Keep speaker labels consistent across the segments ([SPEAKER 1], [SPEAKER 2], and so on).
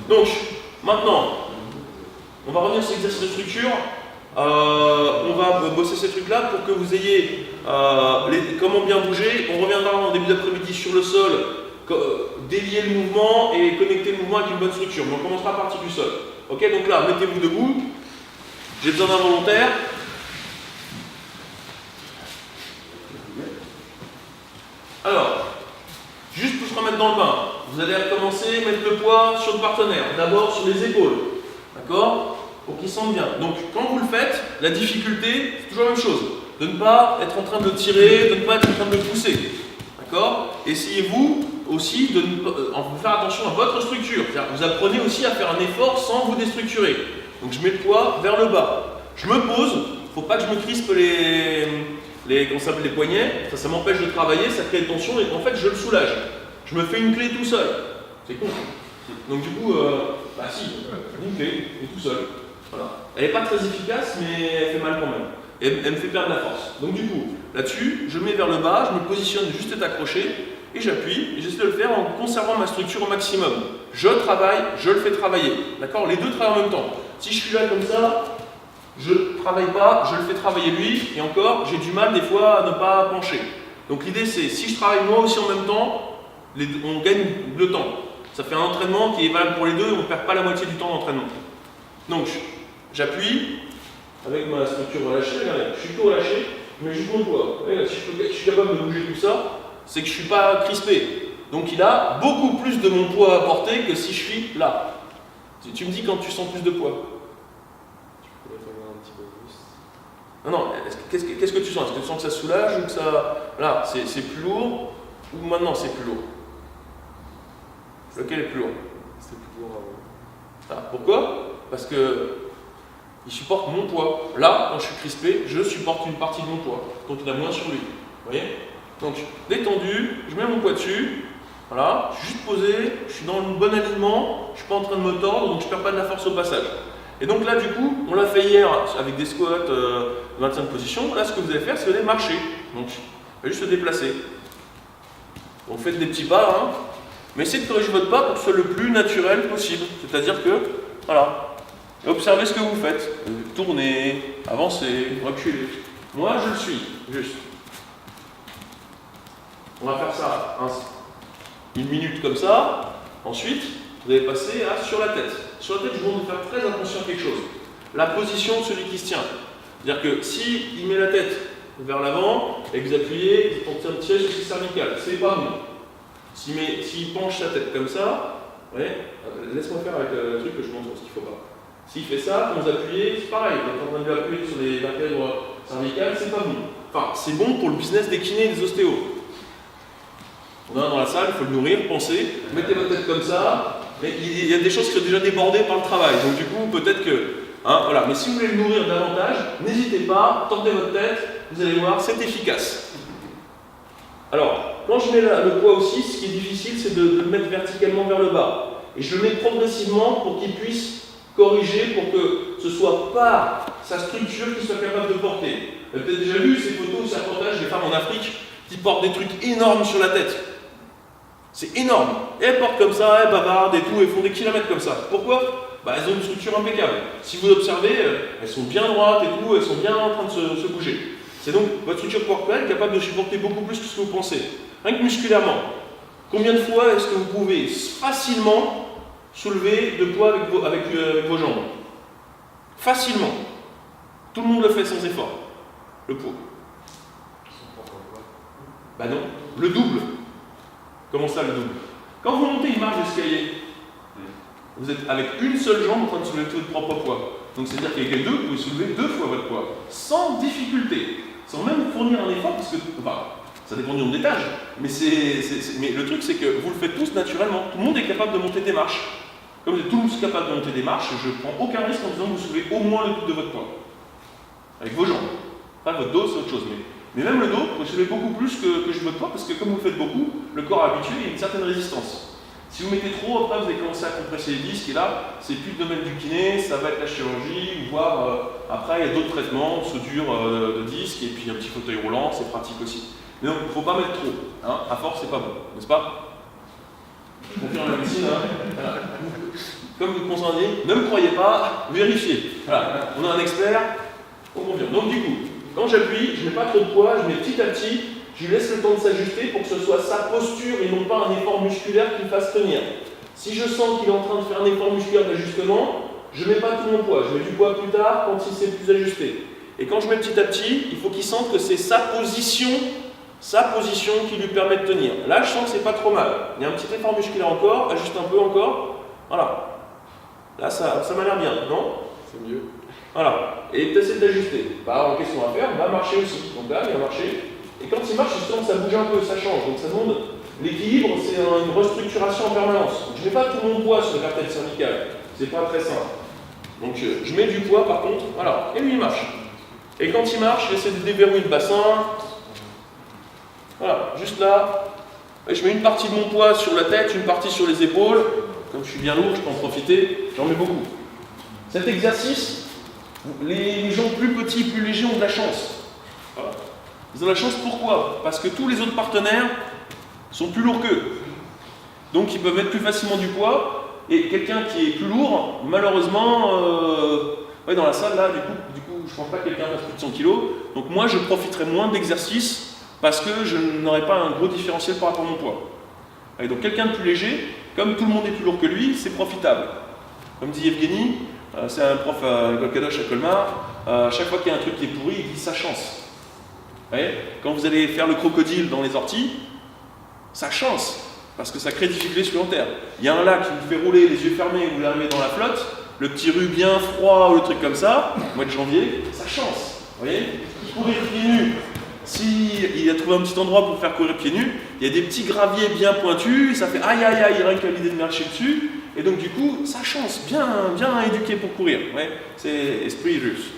[SPEAKER 1] Donc, maintenant, on va revenir sur l'exercice de structure. On va bosser ces trucs-là pour que vous ayez comment bien bouger. On reviendra en début d'après-midi sur le sol, délier le mouvement et connecter le mouvement avec une bonne structure. Mais on commencera à partir du sol. Ok, donc là, mettez-vous debout. J'ai besoin d'un volontaire. Alors, juste pour se remettre dans le bain, vous allez recommencer à mettre le poids sur le partenaire. D'abord sur les épaules. D'accord? Pour qu'il sente bien. Donc, quand vous le faites, la difficulté, c'est toujours la même chose. De ne pas être en train de le tirer, de ne pas être en train de le pousser. D'accord? Essayez-vous aussi de faire attention à votre structure. Vous apprenez aussi à faire un effort sans vous déstructurer. Donc, je mets le poids vers le bas. Je me pose. Il ne faut pas que je me crispe les poignets. Ça m'empêche de travailler, ça crée une tension et en fait, je le soulage. Je me fais une clé tout seul. C'est con. Donc, du coup, si, une clé, et tout seul. Voilà. Elle n'est pas très efficace, mais elle fait mal quand même. Et elle me fait perdre la force. Donc du coup, là-dessus, je mets vers le bas, je me positionne juste être accroché, et j'appuie, et j'essaie de le faire en conservant ma structure au maximum. Je travaille, je le fais travailler. D'accord? Les deux travaillent en même temps. Si je suis là comme ça, je ne travaille pas, je le fais travailler lui, et encore, j'ai du mal des fois à ne pas pencher. Donc l'idée c'est, si je travaille moi aussi en même temps, on gagne le temps. Ça fait un entraînement qui est valable pour les deux, on ne perd pas la moitié du temps d'entraînement. Donc, j'appuie avec ma structure relâchée, regardez, je suis tout relâché, mais juste mon poids. Regardez, si je suis capable de bouger tout ça, c'est que je ne suis pas crispé. Donc il a beaucoup plus de mon poids à porter que si je suis là. Tu me dis quand tu sens plus de poids.
[SPEAKER 2] Tu peux mettre un petit peu plus.
[SPEAKER 1] Non, qu'est-ce que tu sens? Est-ce que tu sens que ça soulage ou que ça... Là, c'est plus lourd ou maintenant c'est plus lourd? Lequel est plus lourd?
[SPEAKER 2] C'était plus lourd avant.
[SPEAKER 1] Ah, pourquoi? Parce que il supporte mon poids. Là, quand je suis crispé, je supporte une partie de mon poids. Donc il a moins sur lui. Vous voyez? Donc, détendu, je mets mon poids dessus. Voilà, je suis juste posé, je suis dans le bon alignement, je ne suis pas en train de me tordre, donc je ne perds pas de la force au passage. Et donc là, du coup, on l'a fait hier avec des squats, maintien de position. Là, ce que vous allez faire, c'est vous allez marcher. Donc, vous allez juste se déplacer. Donc, faites des petits pas, hein. Mais essayez de corriger votre pas pour que ce soit le plus naturel possible. C'est-à-dire que, voilà, observez ce que vous faites. Tournez, avancez, reculez. Moi, je le suis, juste. On va faire ça une minute comme ça. Ensuite, vous allez passer à sur la tête. Sur la tête, je vous demande de faire très attention à quelque chose. La position de celui qui se tient. C'est-à-dire que s'il met la tête vers l'avant et que vous appuyez, vous tirez sur ses cervicales. C'est pas bon. S'il penche sa tête comme ça, ouais, laisse-moi faire avec le truc que je montre ce qu'il ne faut pas. S'il fait ça, quand vous appuyez, c'est pareil, vous êtes en train de lui appuyer sur les vertèbres cervicales, c'est pas bon. Enfin, c'est bon pour le business des kinés et des ostéos. On est dans la salle, il faut le nourrir, pensez, mettez votre tête comme ça, mais il y a des choses qui sont déjà débordées par le travail, donc du coup, peut-être que... Hein, voilà. Mais si vous voulez le nourrir davantage, n'hésitez pas, tendez votre tête, vous allez voir, c'est efficace. Alors, quand je mets le poids aussi, ce qui est difficile, c'est de le mettre verticalement vers le bas. Et je le mets progressivement pour qu'il puisse corriger, pour que ce soit par sa structure qu'il soit capable de porter. Vous avez peut-être déjà vu ces photos ou ces reportages des femmes en Afrique qui portent des trucs énormes sur la tête. C'est énorme. Et elles portent comme ça, elles bavardent et tout, elles font des kilomètres comme ça. Pourquoi? Elles ont une structure impeccable. Si vous observez, elles sont bien droites et tout, elles sont bien en train de se bouger. C'est donc votre structure corporelle capable de supporter beaucoup plus que ce que vous pensez. Rien que musculairement. Combien de fois est-ce que vous pouvez facilement soulever de poids avec vos jambes? Facilement. Tout le monde le fait sans effort. Le poids. Bah non. Le double. Comment ça, le double? Quand vous montez une marche d'escalier, vous êtes avec une seule jambe en train de soulever votre propre poids. Donc c'est-à-dire qu'avec les deux, vous pouvez soulever 2 fois votre poids. Sans difficulté. Sans même fournir un effort, parce que, ça dépend du nombre d'étages. Mais le truc, c'est que vous le faites tous naturellement. Tout le monde est capable de monter des marches. Comme vous êtes tous capables de monter des marches, je ne prends aucun risque en disant que vous soulevez au moins le double de votre poids. Avec vos jambes. Pas votre dos, c'est autre chose. Mais même le dos, vous soulevez beaucoup plus que votre poids, parce que comme vous le faites beaucoup, le corps habitué, il y a une certaine résistance. Si vous mettez trop, après vous allez commencer à compresser les disques, et là, c'est plus le domaine du kiné, ça va être la chirurgie, voire après il y a d'autres traitements, soudure de disques, et puis un petit fauteuil roulant, c'est pratique aussi. Mais donc, il ne faut pas mettre trop, hein. À force, c'est pas bon, n'est-ce pas? Je confirme la médecine, hein. Voilà. comme vous conseillez, ne me croyez pas, vérifiez. Voilà, on a un expert, on confirme. Donc du coup, quand j'appuie, je ne mets pas trop de poids, je mets petit à petit, je lui laisse le temps de s'ajuster pour que ce soit sa posture et non pas un effort musculaire qui le fasse tenir. Si je sens qu'il est en train de faire un effort musculaire d'ajustement, je ne mets pas tout mon poids, je mets du poids plus tard quand il s'est plus ajusté. Et quand je mets petit à petit, il faut qu'il sente que c'est sa position qui lui permet de tenir. Là, je sens que c'est pas trop mal. Il y a un petit effort musculaire encore, ajuste un peu encore. Voilà. Là, ça m'a l'air bien, non?
[SPEAKER 2] C'est mieux.
[SPEAKER 1] Voilà. Et tu essaies d'ajuster. Bah, en question à faire, va marcher aussi. Donc là, il va marcher. Et quand il marche, justement, ça bouge un peu, ça change. Donc ça demande l'équilibre, c'est une restructuration en permanence. Donc, je ne mets pas tout mon poids sur le vertèbre cervicale. C'est pas très simple. Donc je mets du poids par contre, voilà. Et lui, il marche. Et quand il marche, j'essaie de déverrouiller le bassin. Voilà, juste là. Et je mets une partie de mon poids sur la tête, une partie sur les épaules. Comme je suis bien lourd, je peux en profiter. J'en mets beaucoup. Cet exercice, les gens plus petits, plus légers ont de la chance. Voilà. Ils ont de la chance pourquoi? Parce que tous les autres partenaires sont plus lourds qu'eux. Donc ils peuvent mettre plus facilement du poids. Et quelqu'un qui est plus lourd, malheureusement, dans la salle, là, du coup, je ne pense pas que quelqu'un fasse plus de 100 kg. Donc moi, je profiterai moins d'exercice parce que je n'aurai pas un gros différentiel par rapport à mon poids. Et donc quelqu'un de plus léger, comme tout le monde est plus lourd que lui, c'est profitable. Comme dit Evgeny, c'est un prof à l'école Kadosh à Colmar, chaque fois qu'il y a un truc qui est pourri, il dit sa chance. Vous voyez, quand vous allez faire le crocodile dans les orties, sa chance. Parce que ça crée des difficultés supplémentaires. Il y a un lac qui vous fait rouler les yeux fermés, vous arrivez dans la flotte, le petit rue bien froid ou le truc comme ça, au mois de janvier, ça chance. Vous voyez? Courir pieds nus, s'il a trouvé un petit endroit pour faire courir pieds nus, il y a des petits graviers bien pointus, ça fait aïe aïe aïe, rien qu'à l'idée de marcher dessus, et donc du coup, ça chance, bien éduqué pour courir. Ouais? C'est esprit russe.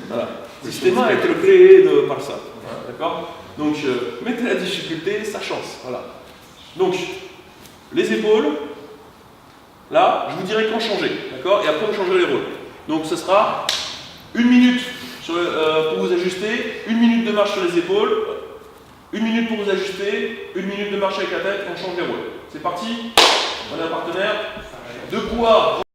[SPEAKER 1] Voilà. Le système a été créé par ça. D'accord? Donc, mettez la difficulté, ça chance. Voilà. Donc, les épaules, là, je vous dirai quand changer, d'accord? Et après, vous changerez les rôles. Donc, ce sera 1 minute pour vous ajuster, 1 minute de marche sur les épaules, 1 minute pour vous ajuster, 1 minute de marche avec la tête, on change les rôles. C'est parti? On a un partenaire. De poids.